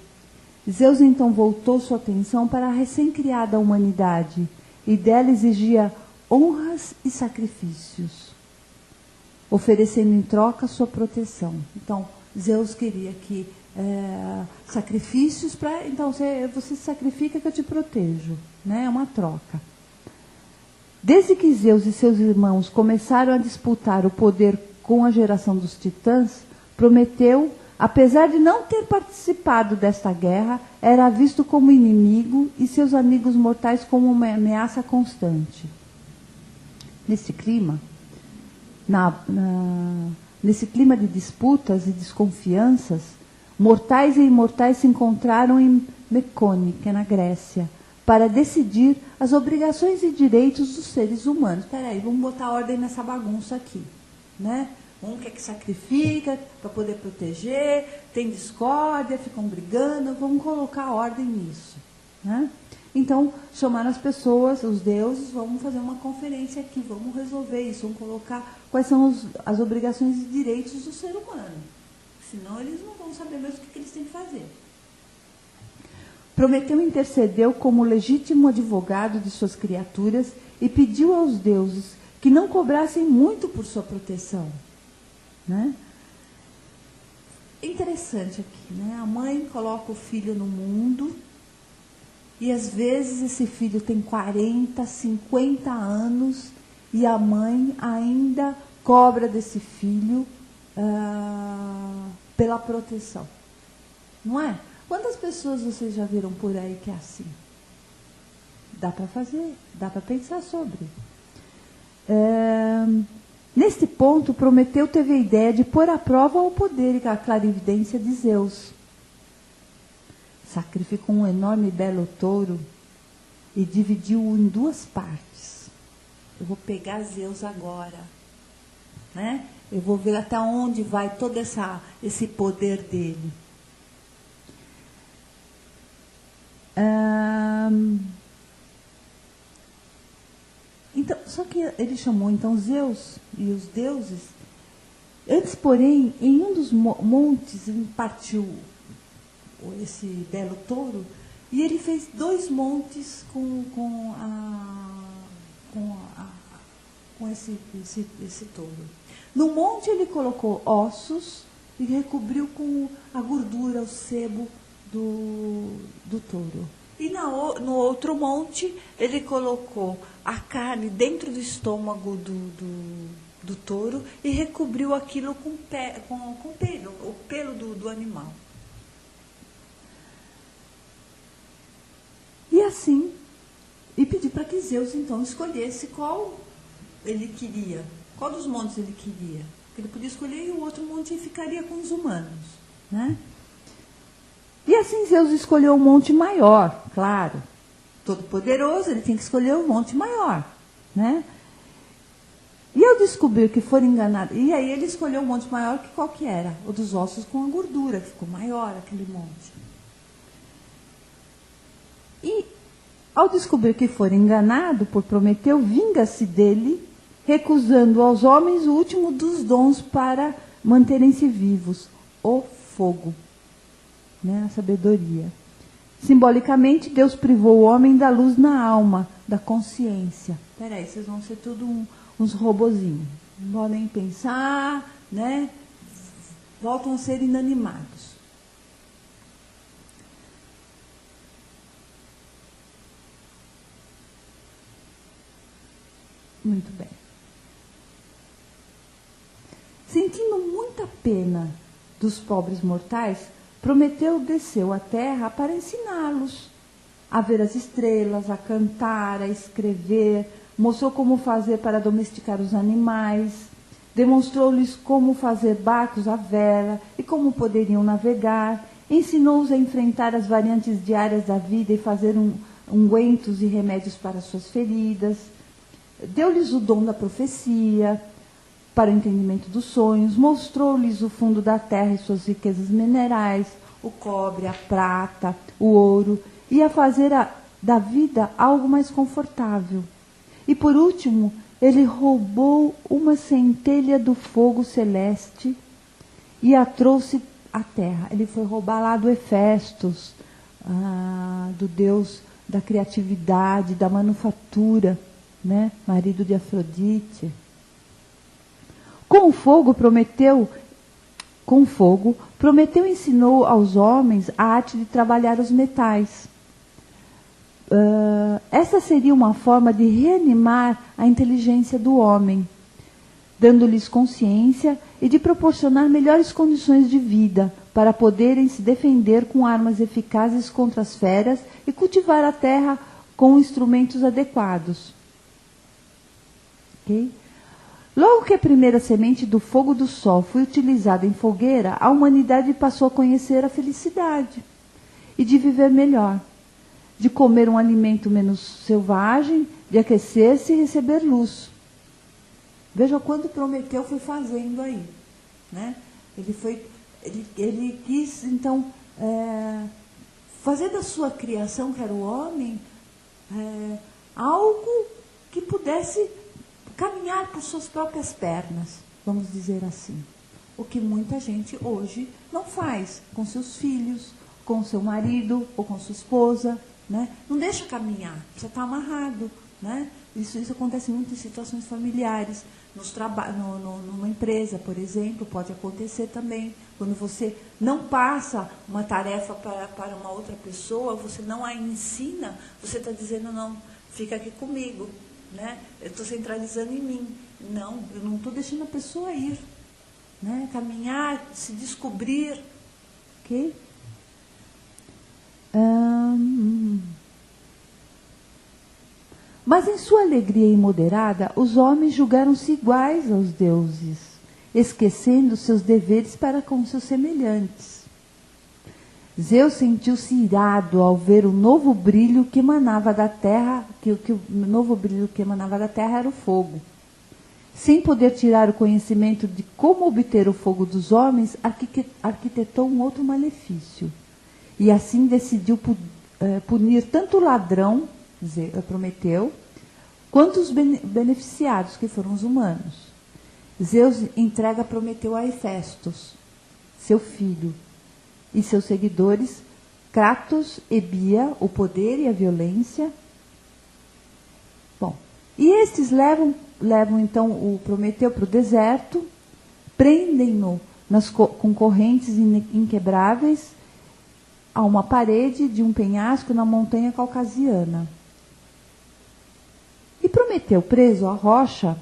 A: Zeus então voltou sua atenção para a recém-criada humanidade e dela exigia honras e sacrifícios, oferecendo em troca sua proteção. Então, Zeus queria que sacrifícios para... Então, você se sacrifica que eu te protejo. Né? É uma troca. Desde que Zeus e seus irmãos começaram a disputar o poder com a geração dos titãs, Prometeu, apesar de não ter participado desta guerra, era visto como inimigo e seus amigos mortais como uma ameaça constante. Nesse clima, nesse clima de disputas e desconfianças, mortais e imortais se encontraram em Mecone, que é na Grécia, para decidir as obrigações e direitos dos seres humanos. Espera aí, vamos botar ordem nessa bagunça aqui. Né? Um quer que sacrifica para poder proteger, tem discórdia, ficam brigando, vamos colocar ordem nisso. Né? Então, chamaram as pessoas, os deuses, vamos fazer uma conferência aqui, vamos resolver isso, vamos colocar quais são as obrigações e direitos do ser humano. Senão eles não vão saber mesmo o que eles têm que fazer.
B: Prometeu intercedeu como legítimo advogado de suas criaturas e pediu aos deuses que não cobrassem muito por sua proteção. Né? Interessante aqui, né? A mãe coloca o filho no mundo e às vezes esse filho tem 40, 50 anos e a mãe ainda cobra desse filho pela proteção. Não é? Quantas pessoas vocês já viram por aí que é assim? Dá para fazer, dá para pensar sobre. Neste ponto, Prometeu teve a ideia de pôr à prova o poder e a clarividência de Zeus. Sacrificou um enorme e belo touro e dividiu-o em duas partes. Eu vou pegar Zeus agora, né? Eu vou ver até onde vai todo esse poder dele. Então, só que ele chamou então Zeus e os deuses. Antes, porém, em um dos montes, ele partiu esse belo touro e ele fez 2 montes com esse touro. No monte ele colocou ossos e recobriu com a gordura, o sebo do touro. E no outro monte, ele colocou a carne dentro do estômago do touro e recobriu aquilo com pelo, o pelo do animal. E assim, e pedi para que Zeus, então, escolhesse qual ele queria, qual dos montes ele queria. Ele podia escolher e o outro monte ficaria com os humanos, né? E assim Zeus escolheu um monte maior, claro. Todo-poderoso, ele tem que escolher um monte maior, né? E ao descobrir que foram enganados, e aí ele escolheu um monte maior que qual que era? O dos ossos com a gordura, que ficou maior aquele monte. E ao descobrir que foram enganados por Prometeu, vinga-se dele, recusando aos homens o último dos dons para manterem-se vivos, o fogo. Né, a sabedoria. Simbolicamente, Deus privou o homem da luz na alma, da consciência. Espera aí, vocês vão ser tudo uns robozinhos. Não podem pensar, né? Voltam a ser inanimados. Muito bem. Sentindo muita pena dos pobres mortais, Prometeu desceu à terra para ensiná-los a ver as estrelas, a cantar, a escrever, mostrou como fazer para domesticar os animais, demonstrou-lhes como fazer barcos à vela e como poderiam navegar, ensinou-os a enfrentar as variantes diárias da vida e fazer ungüentos e remédios para suas feridas, deu-lhes o dom da profecia, para o entendimento dos sonhos, mostrou-lhes o fundo da terra e suas riquezas minerais, o cobre, a prata, o ouro, e a fazer da vida algo mais confortável. E por último, ele roubou uma centelha do fogo celeste e a trouxe à terra. Ele foi roubar lá do Hefestos, do deus da criatividade, da manufatura, né? Marido de Afrodite. Com fogo, Prometeu ensinou aos homens a arte de trabalhar os metais. Essa seria uma forma de reanimar a inteligência do homem, dando-lhes consciência e de proporcionar melhores condições de vida para poderem se defender com armas eficazes contra as feras e cultivar a terra com instrumentos adequados. Ok? Logo que a primeira semente do fogo do sol foi utilizada em fogueira, a humanidade passou a conhecer a felicidade e de viver melhor, de comer um alimento menos selvagem, de aquecer-se e receber luz. Veja quanto Prometeu foi fazendo aí, né? Ele quis, então, fazer da sua criação, que era o homem, algo que pudesse caminhar por suas próprias pernas, vamos dizer assim. O que muita gente hoje não faz com seus filhos, com seu marido ou com sua esposa, né? Não deixa caminhar, precisa estar amarrado, né? Isso acontece muito em situações familiares, numa empresa, por exemplo, pode acontecer também. Quando você não passa uma tarefa para uma outra pessoa, você não a ensina, você está dizendo, não, fica aqui comigo, né? Eu estou centralizando em mim. Não, eu não estou deixando a pessoa ir, né? Caminhar, se descobrir, ok? Mas em sua alegria imoderada, os homens julgaram-se iguais aos deuses, esquecendo seus deveres para com seus semelhantes. Zeus sentiu-se irado ao ver o novo brilho que emanava da terra, que o novo brilho que emanava da terra era o fogo. Sem poder tirar o conhecimento de como obter o fogo dos homens, arquitetou um outro malefício. E assim decidiu punir tanto o ladrão, Prometeu, quanto os beneficiados, que foram os humanos. Zeus entrega Prometeu a Hefestos, seu filho, e seus seguidores, Kratos e Bia, o poder e a violência. Bom, e estes levam então o Prometeu para o deserto, prendem-no com correntes inquebráveis a uma parede de um penhasco na montanha caucasiana. E Prometeu, preso à rocha,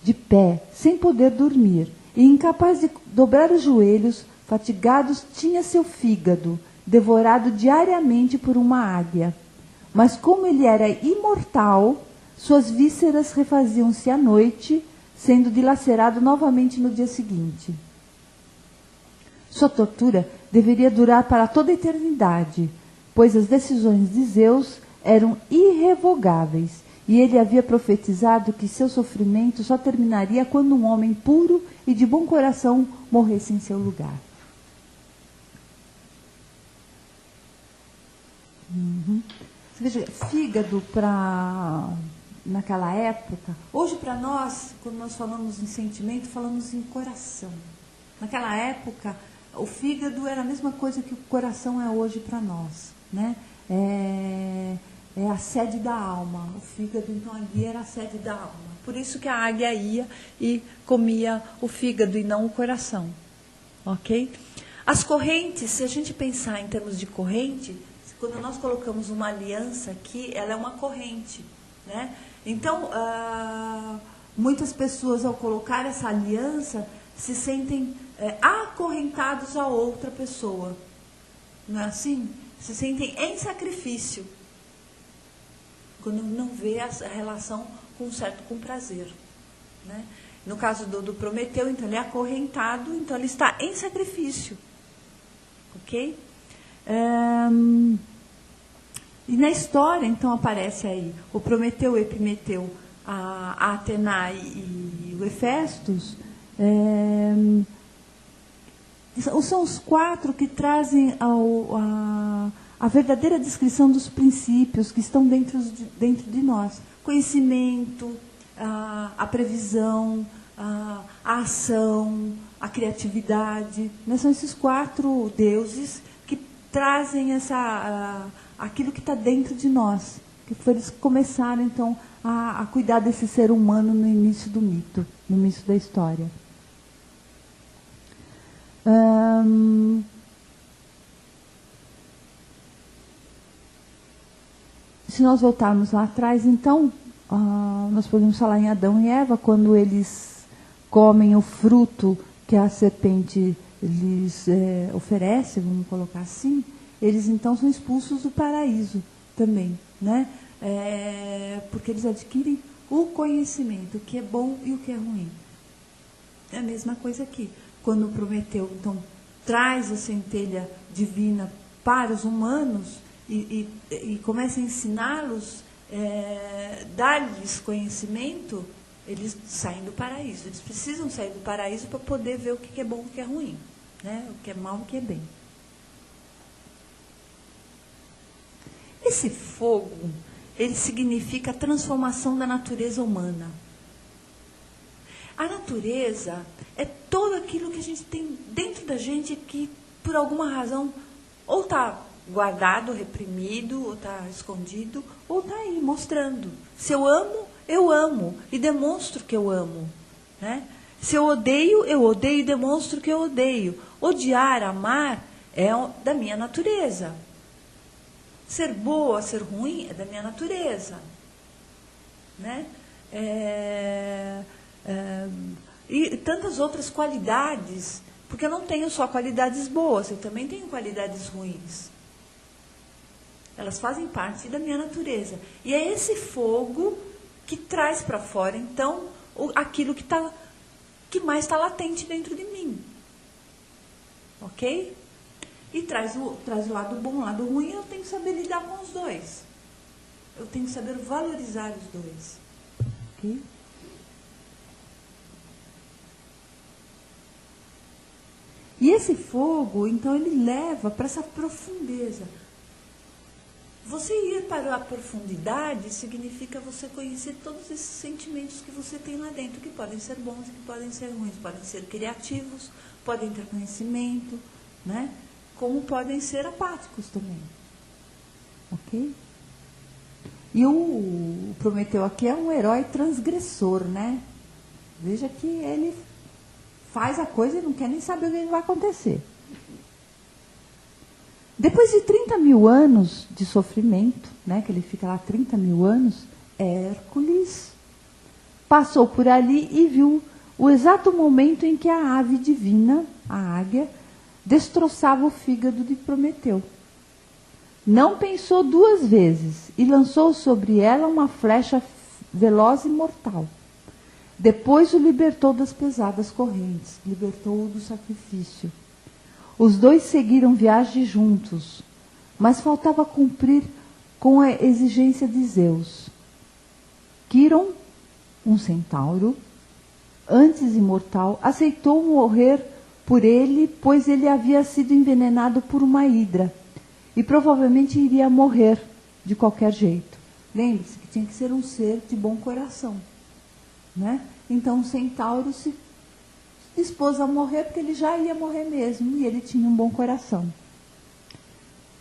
B: de pé, sem poder dormir, e incapaz de dobrar os joelhos, fatigados, tinha seu fígado, devorado diariamente por uma águia. Mas como ele era imortal, suas vísceras refaziam-se à noite, sendo dilacerado novamente no dia seguinte. Sua tortura deveria durar para toda a eternidade, pois as decisões de Zeus eram irrevogáveis, e ele havia profetizado que seu sofrimento só terminaria quando um homem puro e de bom coração morresse em seu lugar. Você veja, fígado naquela época, hoje para nós, quando nós falamos em sentimento, falamos em coração. Naquela época, o fígado era a mesma coisa que o coração é hoje para nós, né? É a sede da alma. O fígado, então, ali era a sede da alma. Por isso que a águia ia e comia o fígado e não o coração. Ok? As correntes, se a gente pensar em termos de corrente, quando nós colocamos uma aliança aqui, ela é uma corrente, né? Então, muitas pessoas, ao colocar essa aliança, se sentem acorrentados a outra pessoa. Não é assim? Se sentem em sacrifício. Quando não vê a relação com prazer. Né? No caso do Prometeu, então, ele é acorrentado, então ele está em sacrifício. Ok? E na história, então, aparece aí o Prometeu, o Epimeteu, a Atena e o Hefestos. São os quatro que trazem a verdadeira descrição dos princípios que estão dentro de nós. Conhecimento, a previsão, a ação, a criatividade. Né? São esses quatro deuses que trazem aquilo que está dentro de nós. Que eles começaram, então, a cuidar desse ser humano no início do mito, no início da história. Se nós voltarmos lá atrás, então, nós podemos falar em Adão e Eva, quando eles comem o fruto que a serpente lhes oferece, vamos colocar assim, eles então são expulsos do paraíso também, né? Porque eles adquirem o conhecimento, o que é bom e o que é ruim. É a mesma coisa aqui. Quando Prometeu, então, traz a centelha divina para os humanos e começa a ensiná-los, dar-lhes conhecimento, eles saem do paraíso. Eles precisam sair do paraíso para poder ver o que é bom e o que é ruim, né? O que é mal e o que é bem. Esse fogo, ele significa a transformação da natureza humana. A natureza é tudo aquilo que a gente tem dentro da gente que, por alguma razão,
A: Ou está guardado, reprimido, ou está escondido, ou está aí mostrando. Se eu amo e demonstro que eu amo, né? Se eu odeio e demonstro que eu odeio. Odiar, amar é da minha natureza. Ser boa, ser ruim é da minha natureza, né? E tantas outras qualidades, porque eu não tenho só qualidades boas, eu também tenho qualidades ruins. Elas fazem parte da minha natureza. E é esse fogo que traz para fora, então, aquilo que mais está latente dentro de mim. Ok? E traz o lado bom, o lado ruim, eu tenho que saber lidar com os dois. Eu tenho que saber valorizar os dois. Ok? E esse fogo, então, ele leva para essa profundeza. Você ir para a profundidade significa você conhecer todos esses sentimentos que você tem lá dentro, que podem ser bons e que podem ser ruins, podem ser criativos, podem ter conhecimento, né? Como podem ser apáticos também. Ok? E o Prometeu aqui é um herói transgressor, né? Veja que ele faz a coisa e não quer nem saber o que vai acontecer. Depois de 30 mil anos de sofrimento, né, que ele fica lá 30 mil anos, Hércules passou por ali e viu o exato momento em que a ave divina, a águia, destroçava o fígado de Prometeu. Não pensou duas vezes e lançou sobre ela uma flecha veloz e mortal. Depois o libertou das pesadas correntes, libertou-o do sacrifício. Os dois seguiram viagem juntos, mas faltava cumprir com a exigência de Zeus. Quiron, um centauro, antes imortal, aceitou morrer por ele, pois ele havia sido envenenado por uma hidra e provavelmente iria morrer de qualquer jeito. Lembre-se que tinha que ser um ser de bom coração, né? Então o centauro se dispôs a morrer porque ele já ia morrer mesmo e ele tinha um bom coração.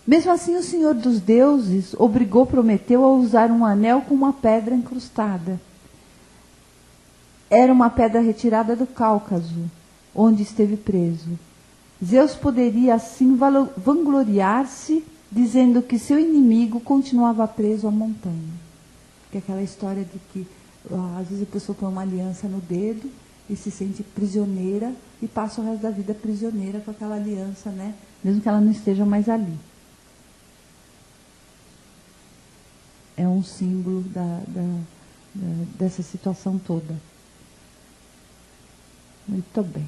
A: Mesmo assim, o Senhor dos Deuses obrigou Prometeu a usar um anel com uma pedra incrustada. Era uma pedra retirada do Cáucaso, onde esteve preso. Zeus poderia assim vangloriar-se, dizendo que seu inimigo continuava preso à montanha. Que é aquela história de que às vezes a pessoa põe uma aliança no dedo e se sente prisioneira e passa o resto da vida prisioneira com aquela aliança, né? Mesmo que ela não esteja mais ali. É um símbolo dessa situação toda. Muito bem.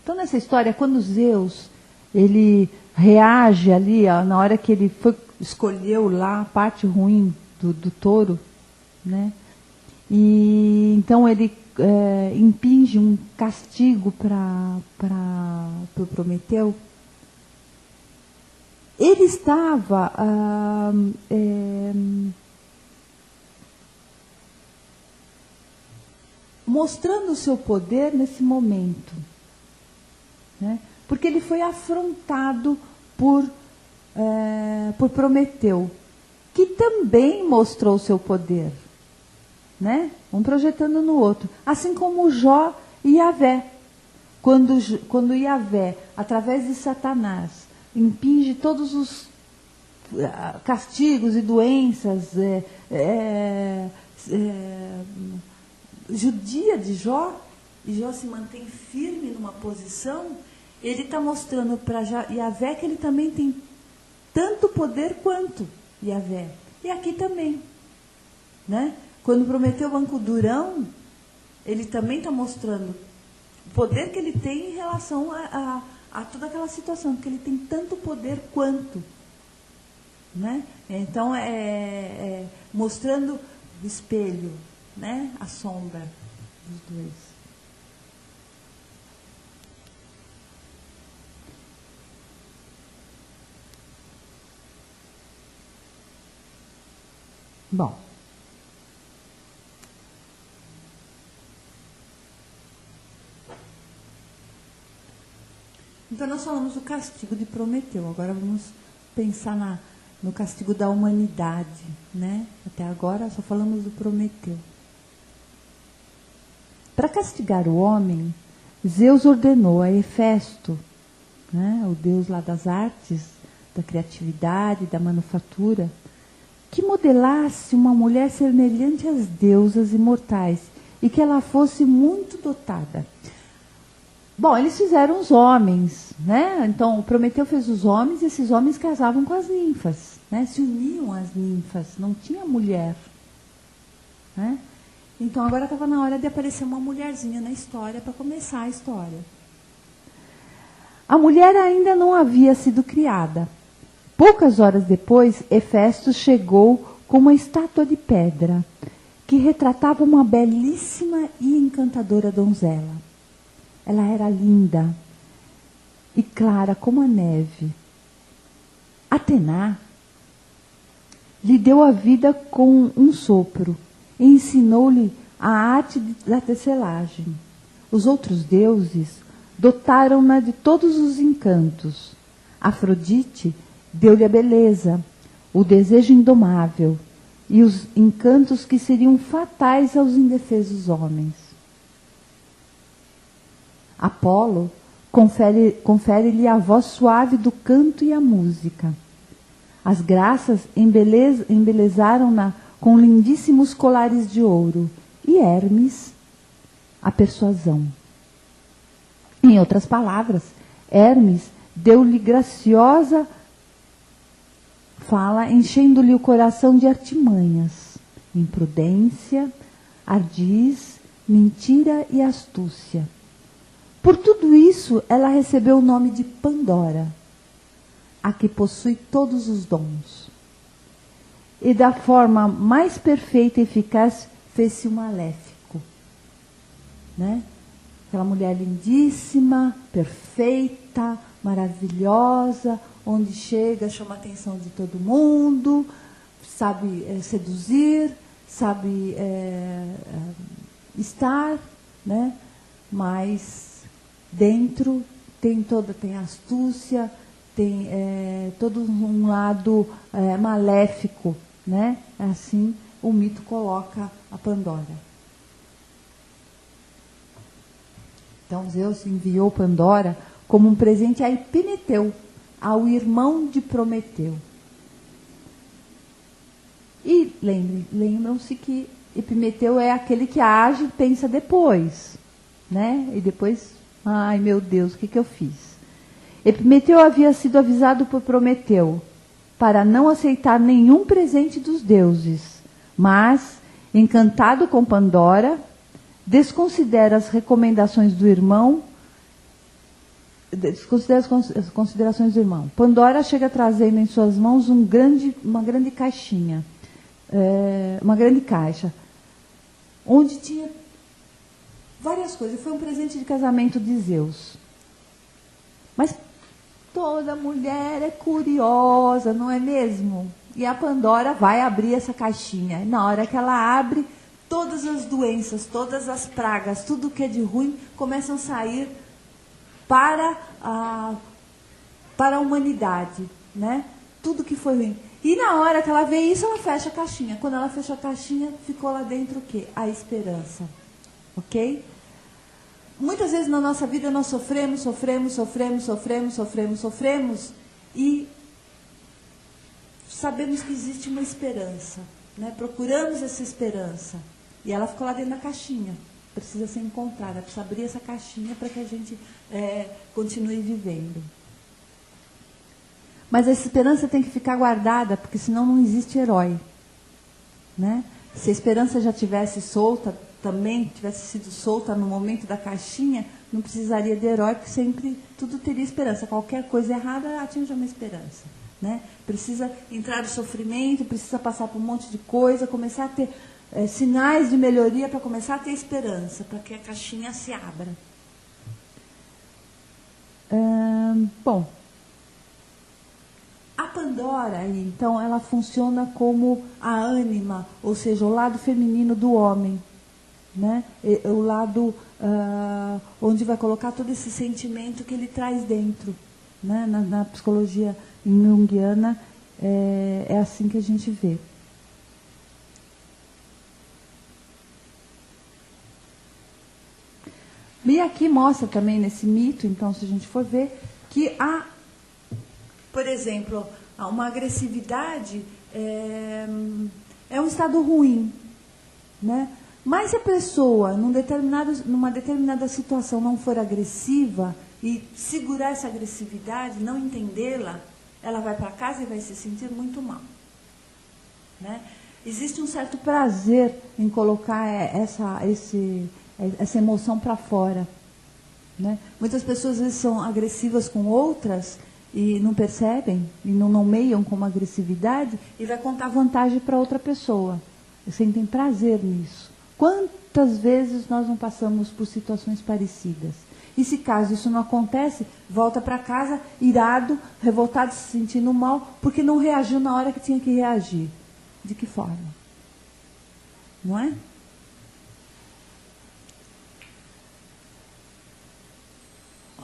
A: Então, nessa história, quando Zeus ele reage ali, ó, na hora que ele escolheu lá a parte ruim do touro, né? E então ele impinge um castigo para o Prometeu. Ele estava mostrando o seu poder nesse momento, né? Porque ele foi afrontado por Prometeu, que também mostrou o seu poder, né? Um projetando no outro, assim como Jó e Yahvé. Quando Yahvé, através de Satanás, impinge todos os castigos e doenças, judia de Jó, e Jó se mantém firme numa posição, ele está mostrando para Yahvé que ele também tem tanto poder quanto Yahvé. E aqui também, né? Quando Prometeu o banco durão, ele também está mostrando o poder que ele tem em relação a toda aquela situação, porque ele tem tanto poder quanto, né? Então, mostrando o espelho, né? A sombra dos dois. Bom,
B: Então nós falamos do castigo de Prometeu, agora vamos pensar no castigo da humanidade, né? Até agora só falamos do Prometeu. Para castigar o homem, Zeus ordenou a Hefesto, né, o deus lá das artes, da criatividade, da manufatura, que modelasse uma mulher semelhante às deusas imortais e que ela fosse muito dotada. Bom, eles fizeram os homens, né? Então, o Prometeu fez os homens e esses homens casavam com as ninfas, né? Se uniam às ninfas, não tinha mulher, né? Então, agora estava na hora de aparecer uma mulherzinha na história para começar a história. A mulher ainda não havia sido criada. Poucas horas depois, Hefesto chegou com uma estátua de pedra que retratava uma belíssima e encantadora donzela. Ela era linda e clara como a neve. Atena lhe deu a vida com um sopro e ensinou-lhe a arte da tecelagem. Os outros deuses dotaram-na de todos os encantos. Afrodite deu-lhe a beleza, o desejo indomável e os encantos que seriam fatais aos indefesos homens. Apolo confere-lhe a voz suave do canto e a música. As graças embelezaram-na com lindíssimos colares de ouro, e Hermes, a persuasão. Em outras palavras, Hermes deu-lhe graciosa fala, enchendo-lhe o coração de artimanhas, imprudência, ardis, mentira e astúcia. Por tudo isso, ela recebeu o nome de Pandora, a que possui todos os dons. E da forma mais perfeita e eficaz, fez-se o maléfico. Né? Aquela mulher lindíssima, perfeita, maravilhosa, onde chega, chama a atenção de todo mundo, sabe seduzir, sabe estar, né? Mas dentro tem astúcia, tem todo um lado maléfico, né? Assim o mito coloca a Pandora. Então Zeus enviou Pandora como um presente a Epimeteu, ao irmão de Prometeu. E lembram-se que Epimeteu é aquele que age e pensa depois, né? E depois, ai meu Deus, o que eu fiz? Epimeteu havia sido avisado por Prometeu para não aceitar nenhum presente dos deuses, mas, encantado com Pandora, desconsidera as recomendações do irmão, desconsidera as considerações do irmão. Pandora chega trazendo em suas mãos uma grande caixinha, uma grande caixa, onde tinha várias coisas. Foi um presente de casamento de Zeus. Mas toda mulher é curiosa, não é mesmo? E a Pandora vai abrir essa caixinha. E na hora que ela abre, todas as doenças, todas as pragas, tudo que é de ruim, começam a sair para a humanidade, né? Tudo que foi ruim. E na hora que ela vê isso, ela fecha a caixinha. Quando ela fecha a caixinha, ficou lá dentro o quê? A esperança. Ok? Muitas vezes na nossa vida nós sofremos e sabemos que existe uma esperança, né? Procuramos essa esperança e ela ficou lá dentro da caixinha, precisa ser encontrada, precisa abrir essa caixinha para que a gente continue vivendo. Mas a esperança tem que ficar guardada, porque senão não existe herói, né? Se a esperança já tivesse solta, também tivesse sido solta no momento da caixinha, não precisaria de herói, porque sempre tudo teria esperança. Qualquer coisa errada atinge uma esperança, né? Precisa entrar no sofrimento, precisa passar por um monte de coisa, começar a ter sinais de melhoria para começar a ter esperança, para que a caixinha se abra. Bom, a Pandora, então, ela funciona como a ânima, ou seja, o lado feminino do homem. né? O lado onde vai colocar todo esse sentimento que ele traz dentro, né? Na psicologia junguiana é assim que a gente vê. E aqui mostra também nesse mito, então, se a gente for ver, que há,
A: por exemplo, uma agressividade
B: é um estado ruim, né? Mas se a pessoa, numa determinada situação, não for agressiva e segurar essa agressividade, não entendê-la, ela vai para casa e vai se sentir muito mal, né? Existe um certo prazer em colocar essa emoção para fora, né? Muitas pessoas às vezes são agressivas com outras e não percebem, e não nomeiam como agressividade, e vai contar vantagem para outra pessoa. E sentem prazer nisso. Quantas vezes nós não passamos por situações parecidas? E se caso isso não acontece, volta para casa irado, revoltado, se sentindo mal, porque não reagiu na hora que tinha que reagir. De que forma? Não é?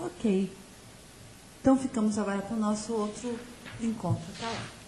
B: Ok. Então ficamos agora para o nosso outro encontro. Tá lá.